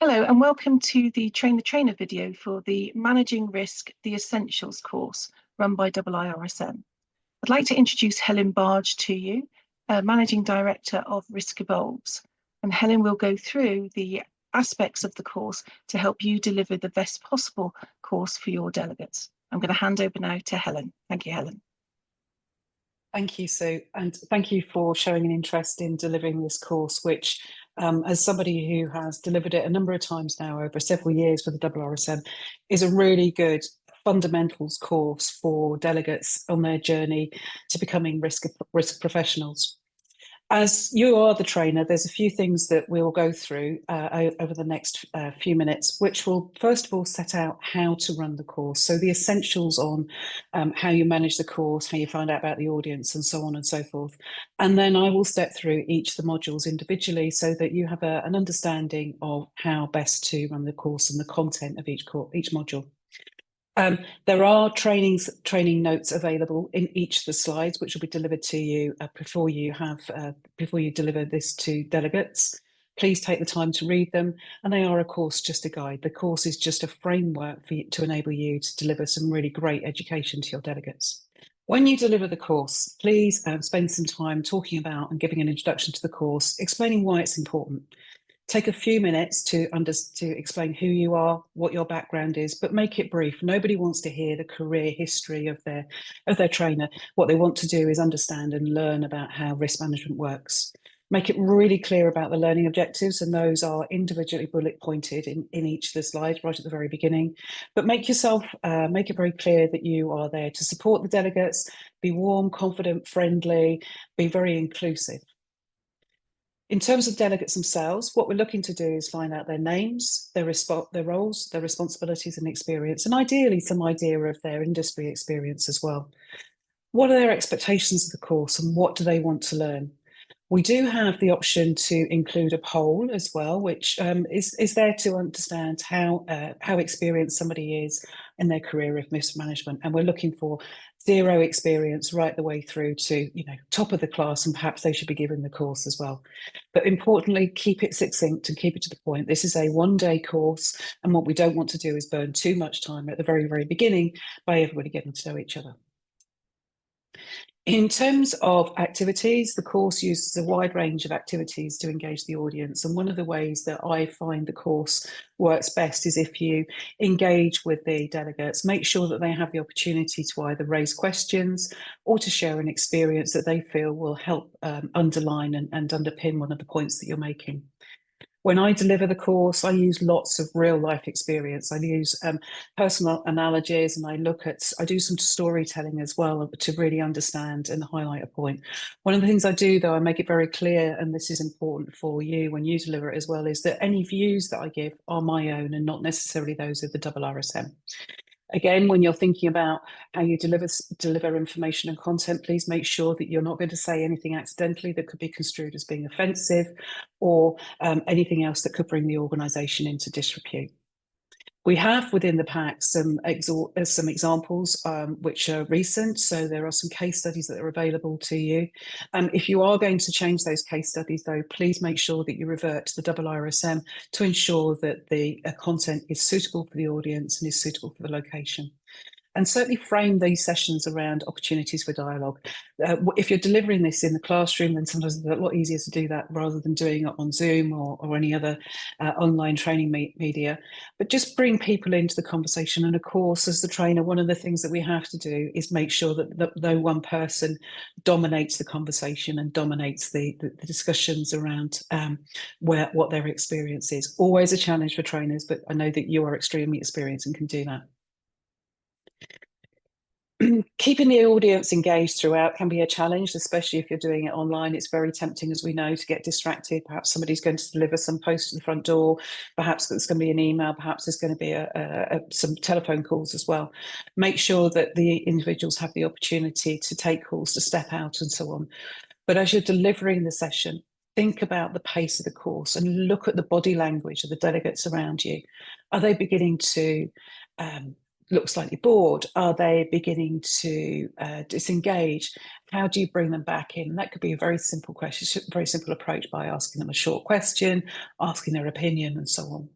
Hello and welcome to the Train the Trainer video for the Managing Risk, the Essentials course run by IIRSM. I'd like to introduce Helen Barge to you, Managing Director of Risk Evolves. And Helen will go through the aspects of the course to help you deliver the best possible course for your delegates. I'm going to hand over now to Helen. Thank you, Helen. Thank you, Sue, and thank you for showing an interest in delivering this course, which, as somebody who has delivered it a number of times now over several years for the IIRSM, is a really good fundamentals course for delegates on their journey to becoming risk professionals. As you are the trainer, there's a few things that we'll go through over the next few minutes, which will first of all set out how to run the course. So the essentials on how you manage the course, how you find out about the audience, and so on and so forth. And then I will step through each of the modules individually so that you have an understanding of how best to run the course and the content of each module. There are training notes available in each of the slides, which will be delivered to you before you deliver this to delegates. Please take the time to read them, and they are, of course, just a guide. The course is just a framework for you, to enable you to deliver some really great education to your delegates. When you deliver the course, please spend some time talking about and giving an introduction to the course, explaining why it's important. Take a few minutes to explain who you are, what your background is, but make it brief. Nobody wants to hear the career history of their trainer. What they want to do is understand and learn about how risk management works. Make it really clear about the learning objectives, and those are individually bullet pointed in each of the slides right at the very beginning. But make it very clear that you are there to support the delegates, be warm, confident, friendly, be very inclusive. In terms of delegates themselves, what we're looking to do is find out their names, their roles, their responsibilities and experience, and ideally some idea of their industry experience as well. What are their expectations of the course and what do they want to learn? We do have the option to include a poll as well, which is there to understand how experienced somebody is in their career of mismanagement. And we're looking for 0 experience right the way through to, top of the class, and perhaps they should be given the course as well. But importantly, keep it succinct and keep it to the point. This is a one-day course, and what we don't want to do is burn too much time at the very, very beginning by everybody getting to know each other. In terms of activities, the course uses a wide range of activities to engage the audience. And one of the ways that I find the course works best is if you engage with the delegates, make sure that they have the opportunity to either raise questions or to share an experience that they feel will help underline and underpin one of the points that you're making. When I deliver the course, I use lots of real life experience. I use personal analogies, and I do some storytelling as well to really understand and highlight a point. One of the things I do, though, I make it very clear, and this is important for you when you deliver it as well, is that any views that I give are my own and not necessarily those of the IIRSM. Again, when you're thinking about how you deliver information and content, please make sure that you're not going to say anything accidentally that could be construed as being offensive, or anything else that could bring the organisation into disrepute. We have within the pack some examples which are recent, so there are some case studies that are available to you. If you are going to change those case studies, though, please make sure that you revert to the IIRSM to ensure that the content is suitable for the audience and is suitable for the location. And certainly frame these sessions around opportunities for dialogue. If you're delivering this in the classroom, then sometimes it's a lot easier to do that rather than doing it on Zoom or any other online training media. But just bring people into the conversation. And of course, as the trainer, one of the things that we have to do is make sure that no one person dominates the conversation and dominates the discussions around what their experience is. Always a challenge for trainers, but I know that you are extremely experienced and can do that. Keeping the audience engaged throughout can be a challenge, especially if you're doing it online. It's very tempting, as we know, to get distracted. Perhaps somebody's going to deliver some post to the front door. Perhaps there's going to be an email. Perhaps there's going to be some telephone calls as well. Make sure that the individuals have the opportunity to take calls, to step out and so on. But as you're delivering the session, think about the pace of the course and look at the body language of the delegates around you. Are they beginning to look slightly bored? Are they beginning to disengage? How do you bring them back in? And that could be a very simple question, very simple approach by asking them a short question, asking their opinion and so on.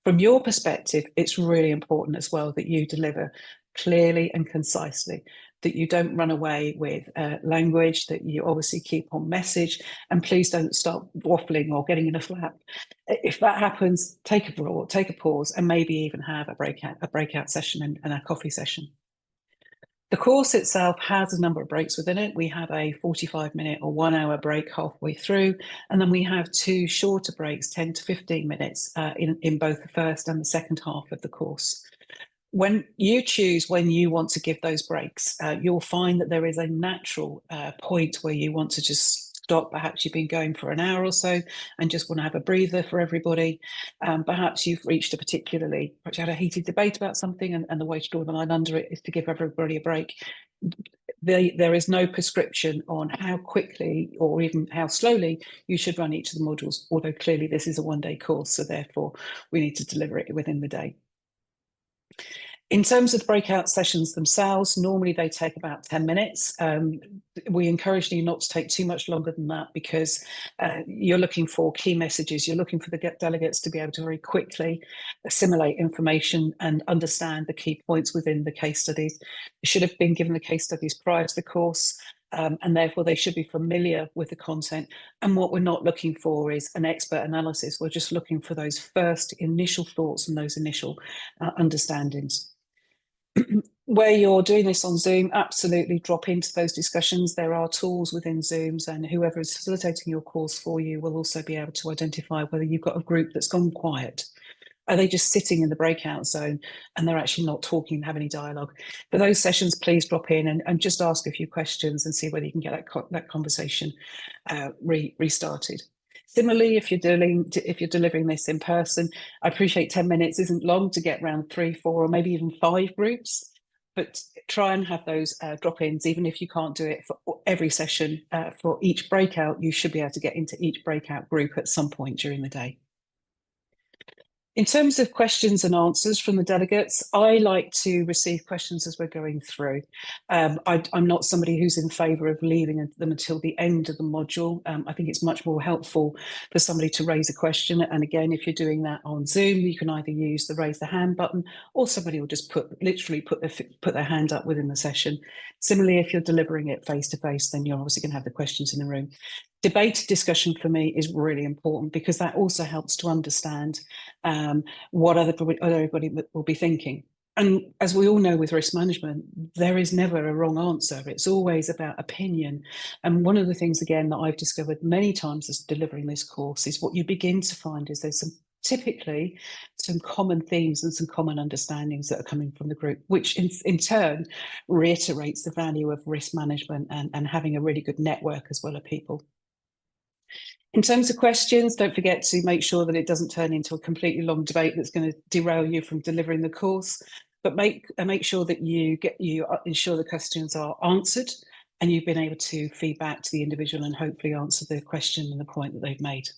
From your perspective, it's really important as well that you deliver clearly and concisely, that you don't run away with language, that you obviously keep on message, and please don't start waffling or getting in a flap. If that happens, take a pause, and maybe even have a breakout session and a coffee session. The course itself has a number of breaks within it. We have a 45-minute or 1 hour break halfway through, and then we have 2 shorter breaks, 10 to 15 minutes in both the first and the second half of the course. When you choose when you want to give those breaks, you'll find that there is a natural point where you want to just stop. Perhaps you've been going for an hour or so and just want to have a breather for everybody. Perhaps you've reached perhaps you had a heated debate about something, and the way to draw the line under it is to give everybody a break. There is no prescription on how quickly or even how slowly you should run each of the modules, although clearly this is a one-day course, so therefore we need to deliver it within the day. In terms of the breakout sessions themselves, normally they take about 10 minutes. We encourage you not to take too much longer than that, because you're looking for key messages. You're looking for the delegates to be able to very quickly assimilate information and understand the key points within the case studies. You should have been given the case studies prior to the course, and therefore they should be familiar with the content. And what we're not looking for is an expert analysis. We're just looking for those first initial thoughts and those initial understandings. Where you're doing this on Zoom, absolutely drop into those discussions. There are tools within Zooms, and whoever is facilitating your course for you will also be able to identify whether you've got a group that's gone quiet. Are they just sitting in the breakout zone and they're actually not talking and have any dialogue? For those sessions, please drop in and just ask a few questions and see whether you can get that conversation restarted. Similarly, if you're delivering this in person, I appreciate 10 minutes isn't long to get around 3, 4, or maybe even 5 groups, but try and have those drop-ins. Even if you can't do it for every session, for each breakout, you should be able to get into each breakout group at some point during the day. In terms of questions and answers from the delegates, I like to receive questions as we're going through. I'm not somebody who's in favour of leaving them until the end of the module. I think it's much more helpful for somebody to raise a question. And again, if you're doing that on Zoom, you can either use the raise the hand button, or somebody will just literally put their hand up within the session. Similarly, if you're delivering it face to face, then you're obviously going to have the questions in the room. Debate discussion for me is really important, because that also helps to understand what everybody will be thinking. And as we all know with risk management, there is never a wrong answer. It's always about opinion. And one of the things, again, that I've discovered many times as delivering this course is what you begin to find is there's typically some common themes and some common understandings that are coming from the group, which in turn reiterates the value of risk management and having a really good network as well of people. In terms of questions, don't forget to make sure that it doesn't turn into a completely long debate that's going to derail you from delivering the course. But make sure that you ensure the questions are answered and you've been able to feed back to the individual and hopefully answer the question and the point that they've made.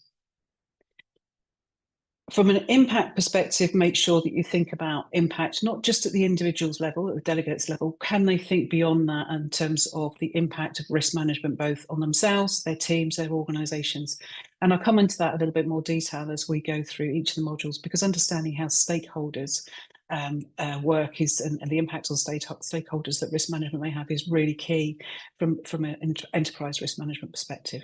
From an impact perspective, make sure that you think about impact, not just at the individual's level, at the delegates level. Can they think beyond that in terms of the impact of risk management, both on themselves, their teams, their organisations? And I'll come into that a little bit more detail as we go through each of the modules, because understanding how stakeholders work and the impact on stakeholders that risk management may have is really key from an enterprise risk management perspective.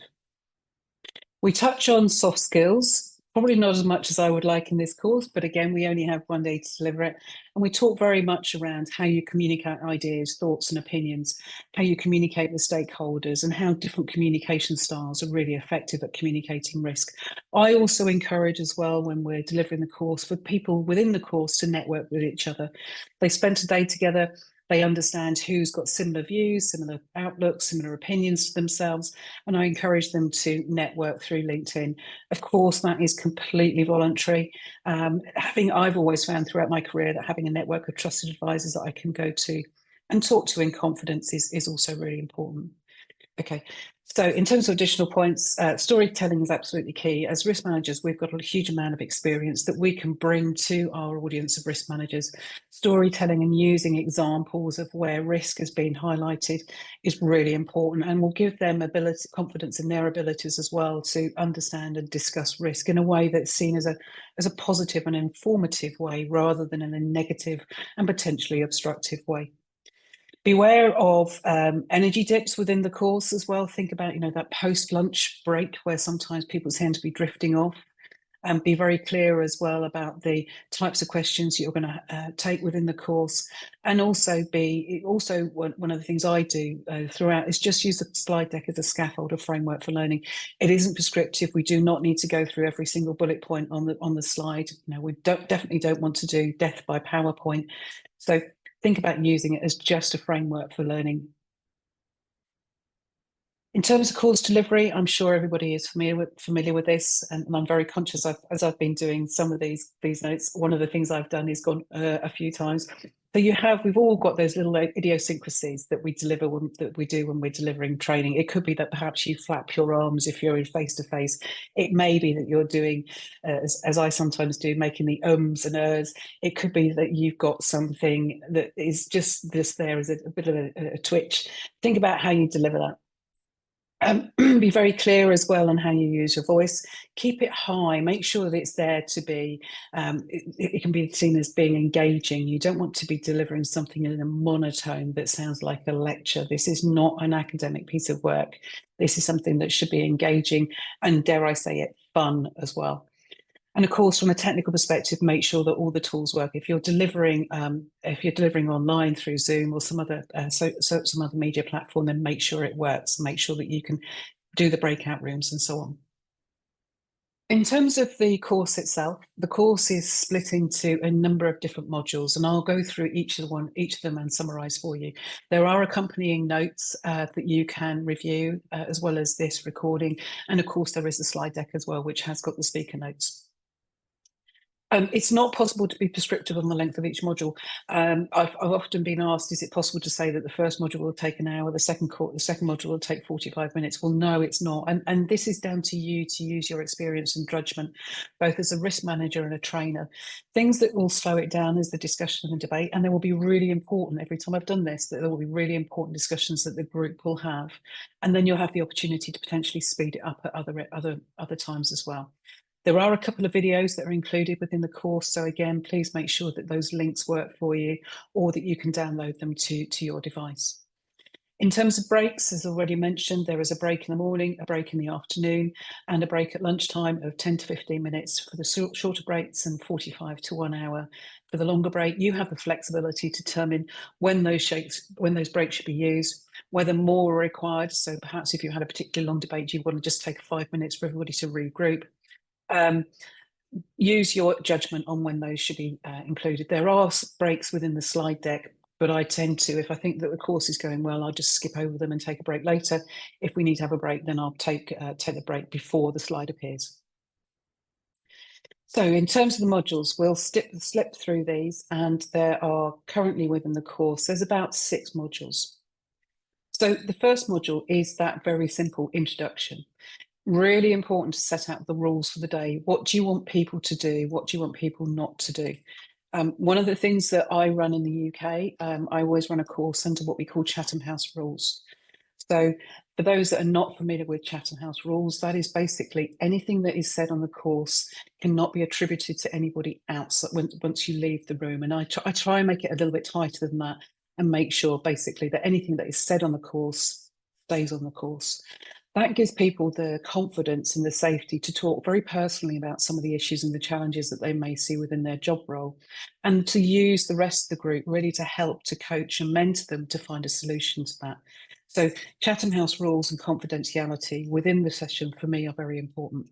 We touch on soft skills. Probably not as much as I would like in this course, but again, we only have one day to deliver it. And we talk very much around how you communicate ideas, thoughts and opinions, how you communicate with stakeholders, and how different communication styles are really effective at communicating risk. I also encourage as well, when we're delivering the course, for people within the course to network with each other. They spend a day together. They understand who's got similar views, similar outlooks, similar opinions to themselves, and I encourage them to network through LinkedIn. Of course, that is completely voluntary. I've always found throughout my career that having a network of trusted advisors that I can go to and talk to in confidence is also really important. Okay, so in terms of additional points, storytelling is absolutely key. As risk managers, we've got a huge amount of experience that we can bring to our audience of risk managers. Storytelling and using examples of where risk has been highlighted is really important, and will give them confidence in their abilities as well to understand and discuss risk in a way that's seen as a positive and informative way, rather than in a negative and potentially obstructive way. Beware of energy dips within the course as well. Think about, that post-lunch break where sometimes people tend to be drifting off. And be very clear as well about the types of questions you're going to take within the course. And also one of the things I do throughout is just use the slide deck as a scaffold or framework for learning. It isn't prescriptive. We do not need to go through every single bullet point on the slide. We definitely don't want to do death by PowerPoint. So think about using it as just a framework for learning. In terms of course delivery, I'm sure everybody is familiar with this, and I'm very conscious as I've been doing some of these notes. One of the things I've done is gone a few times. So we've all got those little idiosyncrasies that we do when we're delivering training. It could be that perhaps you flap your arms if you're in face to face. It may be that you're doing, as I sometimes do, making the ums and ers. It could be that you've got something that is just there as a bit of a twitch. Think about how you deliver that. Be very clear as well on how you use your voice. Keep it high. Make sure that it's there to be, it can be seen as being engaging. You don't want to be delivering something in a monotone that sounds like a lecture. This is not an academic piece of work. This is something that should be engaging and, dare I say it, fun as well. And of course, from a technical perspective, make sure that all the tools work. If you're delivering online through Zoom or some other media platform, then make sure it works. Make sure that you can do the breakout rooms and so on. In terms of the course itself, the course is split into a number of different modules, and I'll go through each of them and summarise for you. There are accompanying notes that you can review, as well as this recording, and of course there is a slide deck as well, which has got the speaker notes. It's not possible to be prescriptive on the length of each module. I've often been asked, is it possible to say that the first module will take an hour, the second module will take 45 minutes? Well, no, it's not. And this is down to you to use your experience and judgment, both as a risk manager and a trainer. Things that will slow it down is the discussion and debate. And there will be really important, every time I've done this, that there will be really important discussions that the group will have. And then you'll have the opportunity to potentially speed it up at other times as well. There are a couple of videos that are included within the course. So again, please make sure that those links work for you, or that you can download them to your device. In terms of breaks, as already mentioned, there is a break in the morning, a break in the afternoon, and a break at lunchtime of 10 to 15 minutes for the shorter breaks, and 45 to 1 hour for the longer break. You have the flexibility to determine when those breaks should be used, whether more are required. So perhaps if you had a particularly long debate, you want to just take 5 minutes for everybody to regroup. Use your judgment on when those should be included. There are breaks within the slide deck, but I tend to, if I think that the course is going well, I'll just skip over them and take a break later. If we need to have a break, then I'll take a break before the slide appears. So in terms of the modules, we'll slip through these, and there are currently within the course, there's about 6 modules. So the first module is that very simple introduction. Really important to set out the rules for the day. What do you want people to do? What do you want people not to do? One of the things that I run in the UK, I always run a course under what we call Chatham House rules. So for those that are not familiar with Chatham House rules, that is basically anything that is said on the course cannot be attributed to anybody else once you leave the room. And I try and make it a little bit tighter than that, and make sure basically that anything that is said on the course stays on the course. That gives people the confidence and the safety to talk very personally about some of the issues and the challenges that they may see within their job role, and to use the rest of the group really to help to coach and mentor them to find a solution to that. So Chatham House rules and confidentiality within the session for me are very important.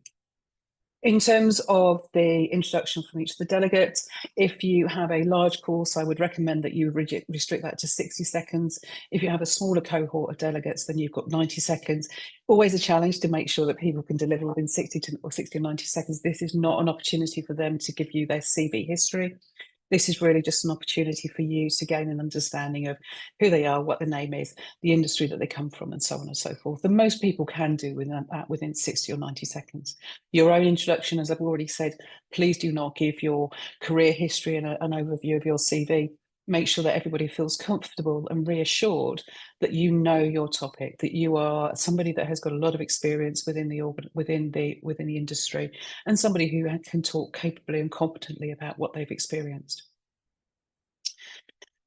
In terms of the introduction from each of the delegates, if you have a large course, I would recommend that you restrict that to 60 seconds. If you have a smaller cohort of delegates, then you've got 90 seconds. Always a challenge to make sure that people can deliver within 60 or 90 seconds. This is not an opportunity for them to give you their CV history. This is really just an opportunity for you to gain an understanding of who they are, what the name is, the industry that they come from, and so on and so forth. And most people can do within 60 or 90 seconds. Your own introduction, as I've already said, please do not give your career history and an overview of your CV. Make sure that everybody feels comfortable and reassured that you know your topic, that you are somebody that has got a lot of experience within the industry, and somebody who can talk capably and competently about what they've experienced.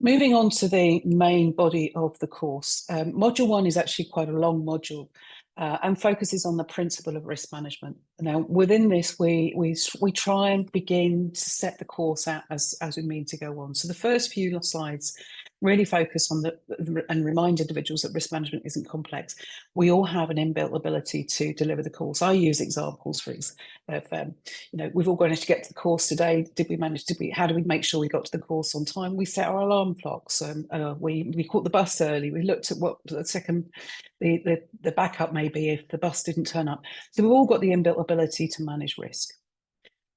Moving on to the main body of the course, module 1 is actually quite a long module and focuses on the principle of risk management. Now, within this, we try and begin to set the course out as we mean to go on. So the first few slides really focus on and remind individuals that risk management isn't complex. We all have an inbuilt ability to deliver the course. I use examples we've all managed to get to the course today. How do we make sure we got to the course on time? We set our alarm clocks. We caught the bus early. We looked at what the backup may be if the bus didn't turn up. So we've all got the inbuilt ability to manage risk.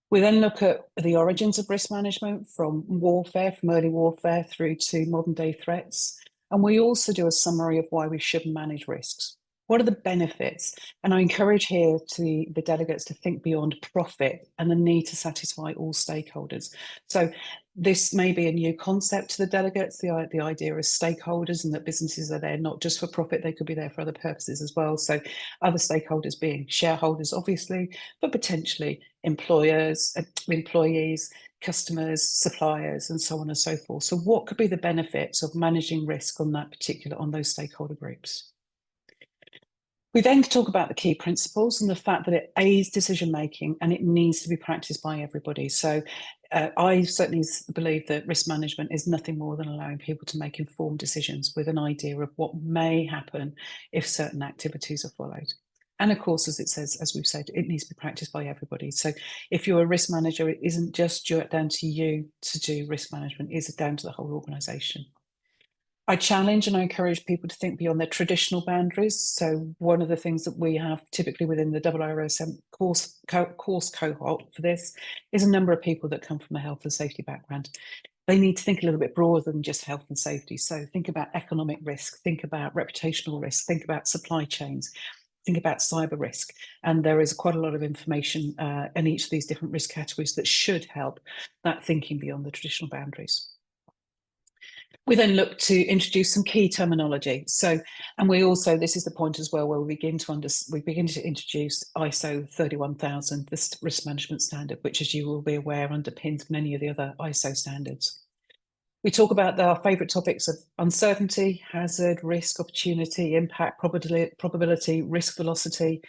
We then look at the origins of risk management from early warfare through to modern day threats. And we also do a summary of why we should manage risks. What are the benefits? And I encourage here the delegates to think beyond profit and the need to satisfy all stakeholders. So this may be a new concept to the delegates, the idea of stakeholders, and that businesses are there not just for profit, they could be there for other purposes as well. So other stakeholders being shareholders, obviously, but potentially employers, employees, customers, suppliers, and so on and so forth. So what could be the benefits of managing risk on those stakeholder groups? We then talk about the key principles and the fact that it aids decision making and it needs to be practiced by everybody. So I certainly believe that risk management is nothing more than allowing people to make informed decisions with an idea of what may happen if certain activities are followed. And of course, as it says, as we've said, it needs to be practiced by everybody. So if you're a risk manager, it isn't just down to you to do risk management, it's down to the whole organisation. I challenge and I encourage people to think beyond their traditional boundaries. So one of the things that we have typically within the IIRSM course cohort for this is a number of people that come from a health and safety background. They need to think a little bit broader than just health and safety. So think about economic risk, think about reputational risk, think about supply chains, think about cyber risk. And there is quite a lot of information in each of these different risk categories that should help that thinking beyond the traditional boundaries. We then look to introduce some key terminology. And we also, this is the point as well, where we begin to introduce ISO 31000, the risk management standard, which, as you will be aware, underpins many of the other ISO standards. We talk about our favourite topics of uncertainty, hazard, risk, opportunity, impact, probability, risk velocity.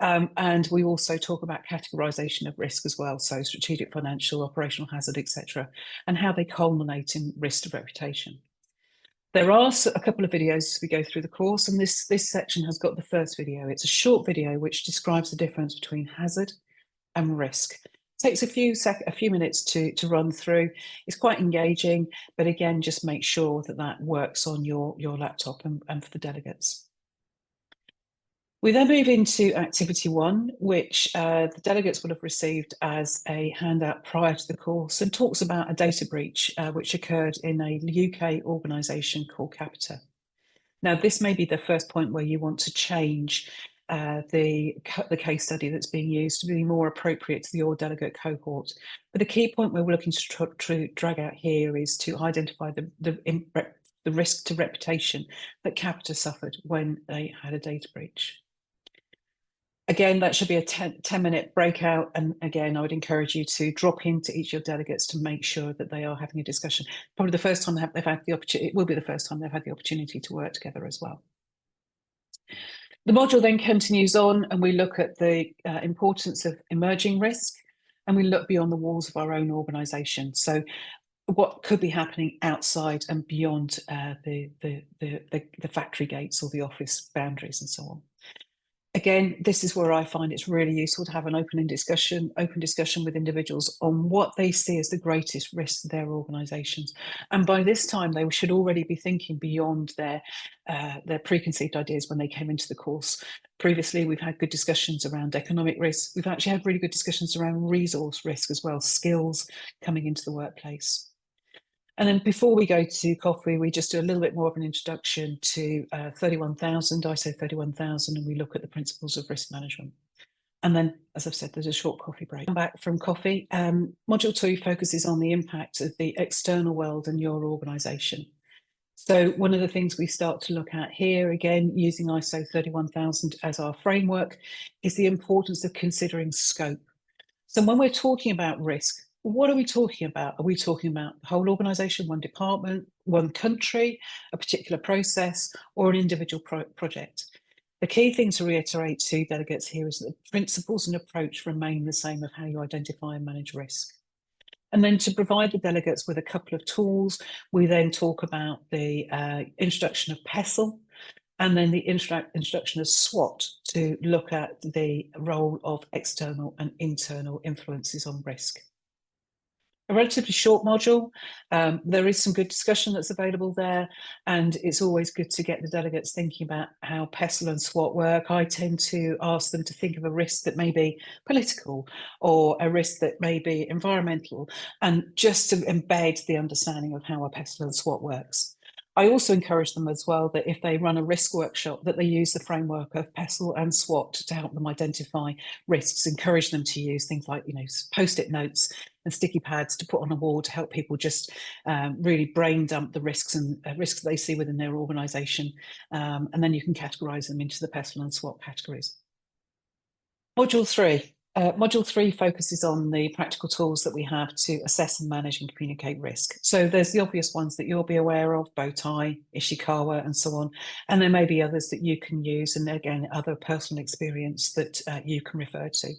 And we also talk about categorisation of risk as well, so strategic, financial, operational hazard, etc., and how they culminate in risk to reputation. There are a couple of videos as we go through the course, and this section has got the first video. It's a short video which describes the difference between hazard and risk. It takes a few minutes to run through. It's quite engaging, but again, just make sure that works on your laptop and for the delegates. We then move into activity 1, which the delegates will have received as a handout prior to the course, and talks about a data breach which occurred in a UK organisation called Capita. Now, this may be the first point where you want to change the case study that's being used to be more appropriate to your delegate cohort. But the key point we're looking to drag out here is to identify the risk to reputation that Capita suffered when they had a data breach. Again, that should be a 10-minute breakout. And again, I would encourage you to drop into each of your delegates to make sure that they are having a discussion. Probably the first time they've had the opportunity, it will be the first time they've had the opportunity to work together as well. The module then continues on and we look at the importance of emerging risk and we look beyond the walls of our own organisation. So what could be happening outside and beyond the factory gates or the office boundaries and so on. Again, this is where I find it's really useful to have an open discussion with individuals on what they see as the greatest risks to their organisations. And by this time, they should already be thinking beyond their preconceived ideas when they came into the course. Previously, we've had good discussions around economic risk. We've actually had really good discussions around resource risk as well, skills coming into the workplace. And then before we go to coffee, we just do a little bit more of an introduction to 31,000, ISO 31,000, and we look at the principles of risk management. And then, as I've said, there's a short coffee break. Come back from coffee. Module 2 focuses on the impact of the external world and your organisation. So one of the things we start to look at here, again, using ISO 31,000 as our framework, is the importance of considering scope. So when we're talking about risk, what are we talking about? Are we talking about the whole organisation, one department, one country, a particular process, or an individual project? The key thing to reiterate to delegates here is that the principles and approach remain the same of how you identify and manage risk. And then to provide the delegates with a couple of tools, we then talk about the introduction of PESTLE, and then the introduction of SWOT to look at the role of external and internal influences on risk. A relatively short module. There is some good discussion that's available there, and it's always good to get the delegates thinking about how PESTLE and SWOT work. I tend to ask them to think of a risk that may be political or a risk that may be environmental, and just to embed the understanding of how a PESTLE and SWOT works. I also encourage them as well that if they run a risk workshop, that they use the framework of PESTLE and SWOT to help them identify risks. Encourage them to use things like, post-it notes and sticky pads to put on a wall to help people just really brain dump the risks and risks they see within their organisation. And then you can categorise them into the PESTLE and SWOT categories. Module 3. Module 3 focuses on the practical tools that we have to assess and manage and communicate risk. So there's the obvious ones that you'll be aware of, Bowtie, Ishikawa, and so on. And there may be others that you can use, and again, other personal experience that you can refer to.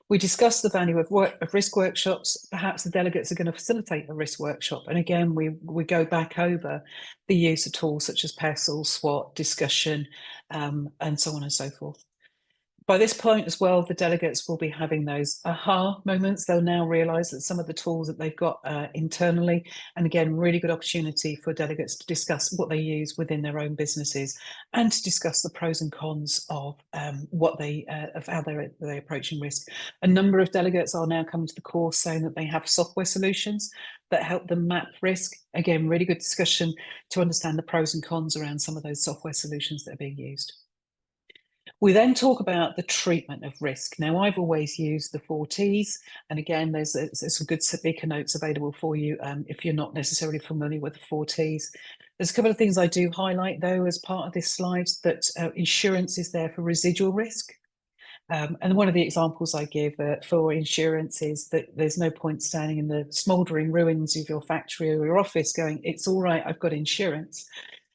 We discuss the value of risk workshops. Perhaps the delegates are going to facilitate a risk workshop. And again, we go back over the use of tools such as PESTLE, SWOT, discussion, and so on and so forth. By this point as well, the delegates will be having those aha moments. They'll now realise that some of the tools that they've got internally, and again, really good opportunity for delegates to discuss what they use within their own businesses and to discuss the pros and cons of of how they're approaching risk. A number of delegates are now coming to the course saying that they have software solutions that help them map risk. Again, really good discussion to understand the pros and cons around some of those software solutions that are being used. We then talk about the treatment of risk. Now, I've always used the 4 Ts, and again, there's some good speaker notes available for you if you're not necessarily familiar with the 4 Ts. There's a couple of things I do highlight, though, as part of this slide, that insurance is there for residual risk. And one of the examples I give for insurance is that there's no point standing in the smouldering ruins of your factory or your office going, it's all right, I've got insurance.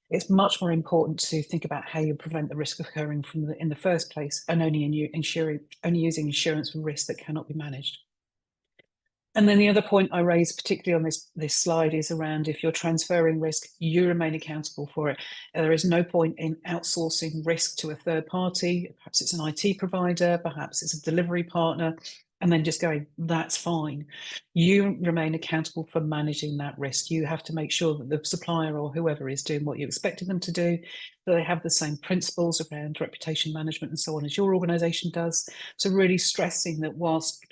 It's much more important to think about how you prevent the risk occurring in the first place, and only using insurance for risks that cannot be managed. And then the other point I raise, particularly on this slide, is around if you're transferring risk, you remain accountable for it. There is no point in outsourcing risk to a third party. Perhaps it's an IT provider, perhaps it's a delivery partner, and then just going, that's fine. You remain accountable for managing that risk. You have to make sure that the supplier or whoever is doing what you expected them to do, that they have the same principles around reputation management and so on as your organisation does. So really stressing that whilst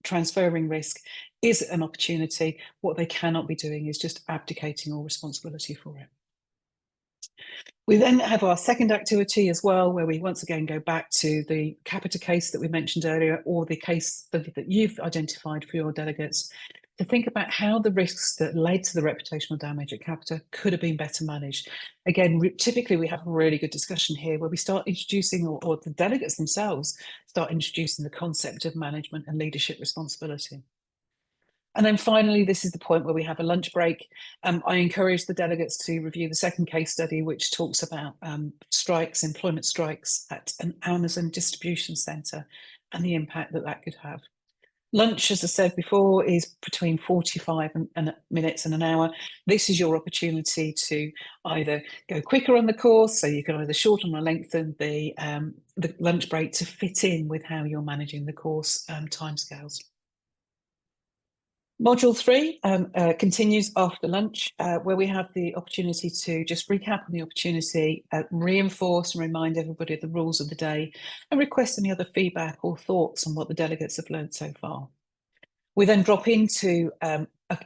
transferring risk is an opportunity, what they cannot be doing is just abdicating all responsibility for it. We then have our second activity as well, where we once again go back to the Capita case that we mentioned earlier, or the case that you've identified for your delegates, to think about how the risks that led to the reputational damage at Capita could have been better managed. Again, typically we have a really good discussion here where we start introducing, or the delegates themselves start introducing the concept of management and leadership responsibility. And then finally, this is the point where we have a lunch break. I encourage the delegates to review the second case study, which talks about strikes, employment strikes at an Amazon distribution centre and the impact that could have. Lunch, as I said before, is between 45 minutes and an hour. This is your opportunity to either go quicker on the course, so you can either shorten or lengthen the lunch break to fit in with how you're managing the course timescales. Module 3 continues after lunch, where we have the opportunity to just recap on the opportunity, reinforce and remind everybody of the rules of the day, and request any other feedback or thoughts on what the delegates have learned so far. We then drop into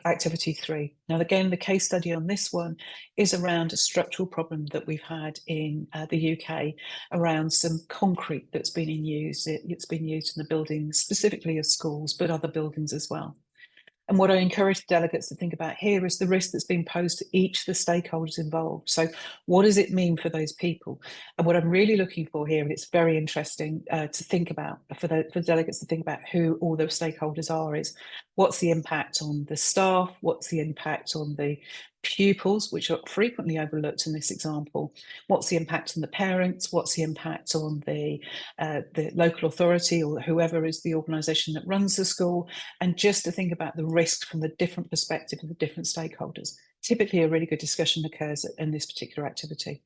activity 3. Now, again, the case study on this one is around a structural problem that we've had in the UK around some concrete that's been in use. It's been used in the buildings, specifically of schools, but other buildings as well. And what I encourage delegates to think about here is the risk that's been posed to each of the stakeholders involved. So what does it mean for those people? And what I'm really looking for here, and it's very interesting to think about for delegates to think about who all those stakeholders are, is what's the impact on the staff? What's the impact on the pupils, which are frequently overlooked in this example? What's the impact on the parents? What's the impact on the local authority or whoever is the organisation that runs the school? And just to think about the risk from the different perspective of the different stakeholders. Typically, a really good discussion occurs in this particular activity.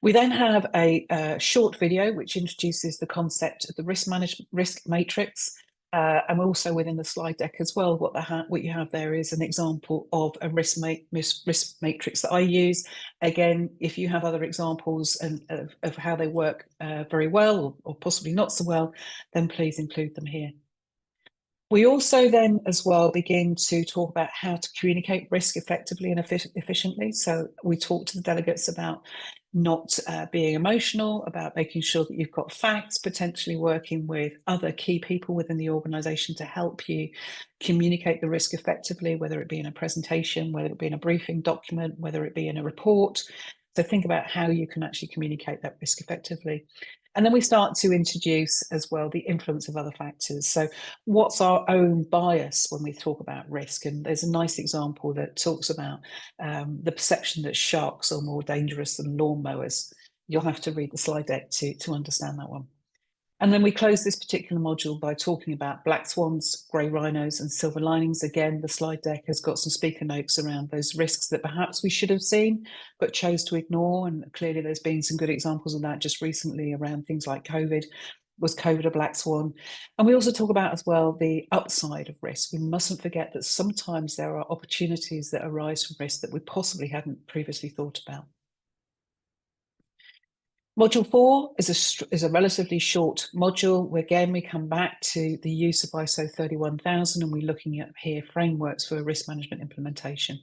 We then have a short video which introduces the concept of the risk matrix. And also within the slide deck as well, what you have there is an example of a risk matrix that I use. Again, if you have other examples of how they work very well or possibly not so well, then please include them here. We also then as well begin to talk about how to communicate risk effectively and efficiently. So we talk to the delegates about not being emotional, about making sure that you've got facts, potentially working with other key people within the organisation to help you communicate the risk effectively, whether it be in a presentation, whether it be in a briefing document, whether it be in a report. So think about how you can actually communicate that risk effectively. And then we start to introduce as well the influence of other factors. So what's our own bias when we talk about risk? And there's a nice example that talks about the perception that sharks are more dangerous than lawnmowers. You'll have to read the slide deck to understand that one. And then we close this particular module by talking about black swans, grey rhinos and silver linings. Again, the slide deck has got some speaker notes around those risks that perhaps we should have seen, but chose to ignore. And clearly there's been some good examples of that just recently around things like COVID. Was COVID a black swan? And we also talk about as well the upside of risk. We mustn't forget that sometimes there are opportunities that arise from risk that we possibly hadn't previously thought about. Module 4 is a relatively short module. Again, we come back to the use of ISO 31000 and we're looking at here frameworks for risk management implementation.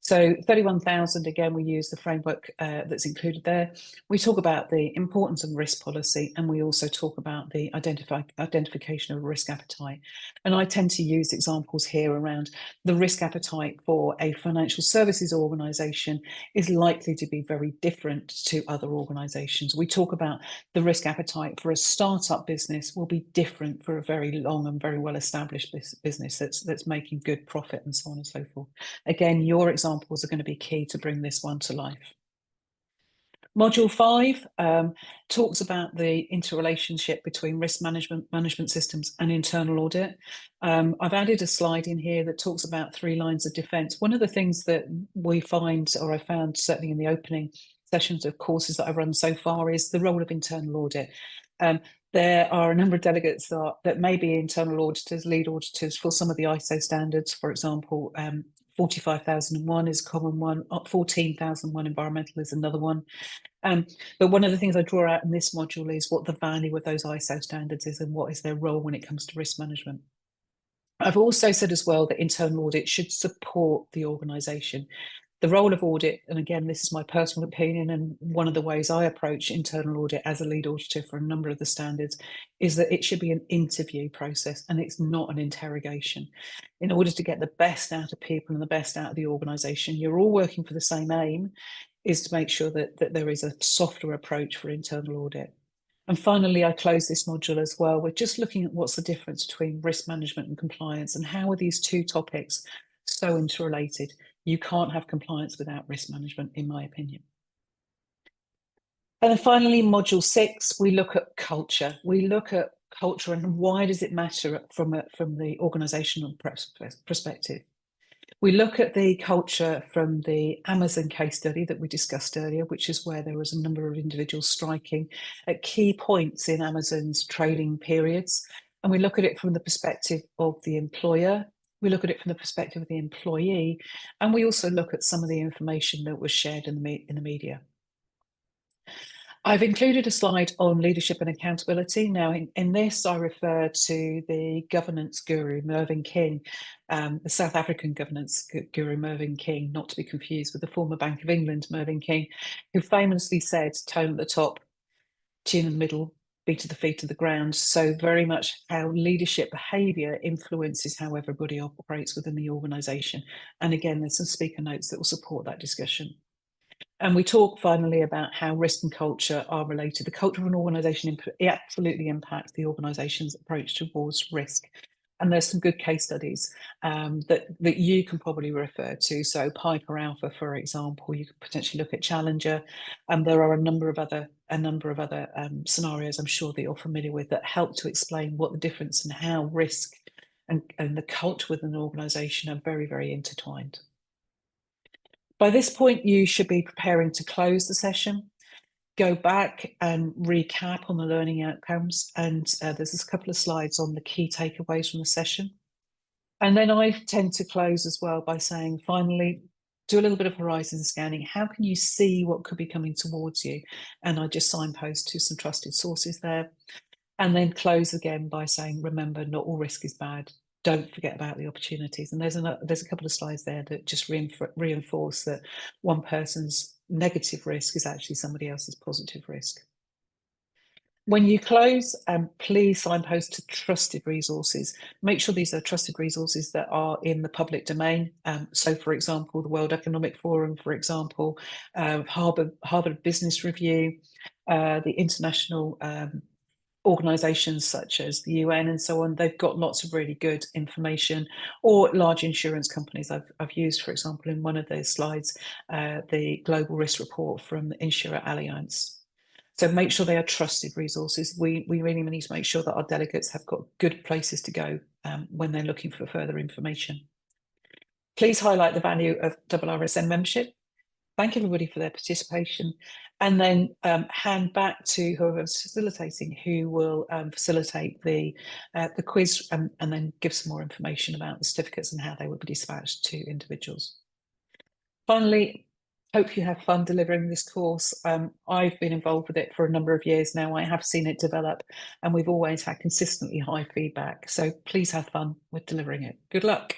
So 31,000, again, we use the framework that's included there. We talk about the importance of risk policy and we also talk about the identification of risk appetite. And I tend to use examples here around the risk appetite for a financial services organisation is likely to be very different to other organisations. We talk about the risk appetite for a startup business will be different for a very long and very well established business that's making good profit and so on and so forth. Again, your examples are going to be key to bring this one to life. Module 5 talks about the interrelationship between risk management systems and internal audit. I've added a slide in here that talks about 3 lines of defence. One of the things that we find, or I found certainly in the opening sessions of courses that I've run so far, is the role of internal audit. There are a number of delegates that may be internal auditors, lead auditors for some of the ISO standards. For example, 45,001 is a common one, 14,001 environmental is another one. But one of the things I draw out in this module is what the value of those ISO standards is and what is their role when it comes to risk management. I've also said as well that internal audit should support the organisation. The role of audit, and again, this is my personal opinion, and one of the ways I approach internal audit as a lead auditor for a number of the standards, is that it should be an interview process and it's not an interrogation. In order to get the best out of people and the best out of the organisation, you're all working for the same aim, is to make sure that there is a softer approach for internal audit. And finally, I close this module as well. We're just looking at what's the difference between risk management and compliance and how are these two topics so interrelated. You can't have compliance without risk management, in my opinion. And then finally, module 6, we look at culture. We look at culture and why does it matter from the organisational perspective. We look at the culture from the Amazon case study that we discussed earlier, which is where there was a number of individuals striking at key points in Amazon's trading periods. And we look at it from the perspective of the employer. We look at it from the perspective of the employee, and we also look at some of the information that was shared in the media. I've included a slide on leadership and accountability. Now, in this, I refer to the governance guru, Mervyn King, the South African governance guru, Mervyn King, not to be confused with the former Bank of England, Mervyn King, who famously said, tone at the top, chin in the middle, feet to the feet of the ground. So very much how leadership behaviour influences how everybody operates within the organisation. And again, there's some speaker notes that will support that discussion. And we talk finally about how risk and culture are related. The culture of an organisation absolutely impacts the organisation's approach towards risk. And there's some good case studies that you can probably refer to. So Piper Alpha, for example, you could potentially look at Challenger. And there are a number of other scenarios I'm sure that you're familiar with that help to explain what the difference and how risk and the culture within an organisation are very, very intertwined. By this point, you should be preparing to close the session, go back and recap on the learning outcomes. And there's a couple of slides on the key takeaways from the session. And then I tend to close as well by saying, finally, do a little bit of horizon scanning. How can you see what could be coming towards you? And I just signpost to some trusted sources there. And then close again by saying, remember, not all risk is bad. Don't forget about the opportunities. And there's a couple of slides there that just reinforce that one person's negative risk is actually somebody else's positive risk. When you close, please signpost to trusted resources. Make sure these are trusted resources that are in the public domain. So, for example, the World Economic Forum, for example, Harvard Business Review, the international organisations such as the UN and so on, they've got lots of really good information, or large insurance companies. I've used, for example, in one of those slides, the Global Risk Report from the Insurer Alliance. So make sure they are trusted resources. We really need to make sure that our delegates have got good places to go when they're looking for further information. Please highlight the value of IIRSM membership. Thank everybody for their participation, and then hand back to whoever's facilitating, who will facilitate the quiz and then give some more information about the certificates and how they will be dispatched to individuals. Finally, hope you have fun delivering this course. I've been involved with it for a number of years now. I have seen it develop, and we've always had consistently high feedback. So please have fun with delivering it. Good luck.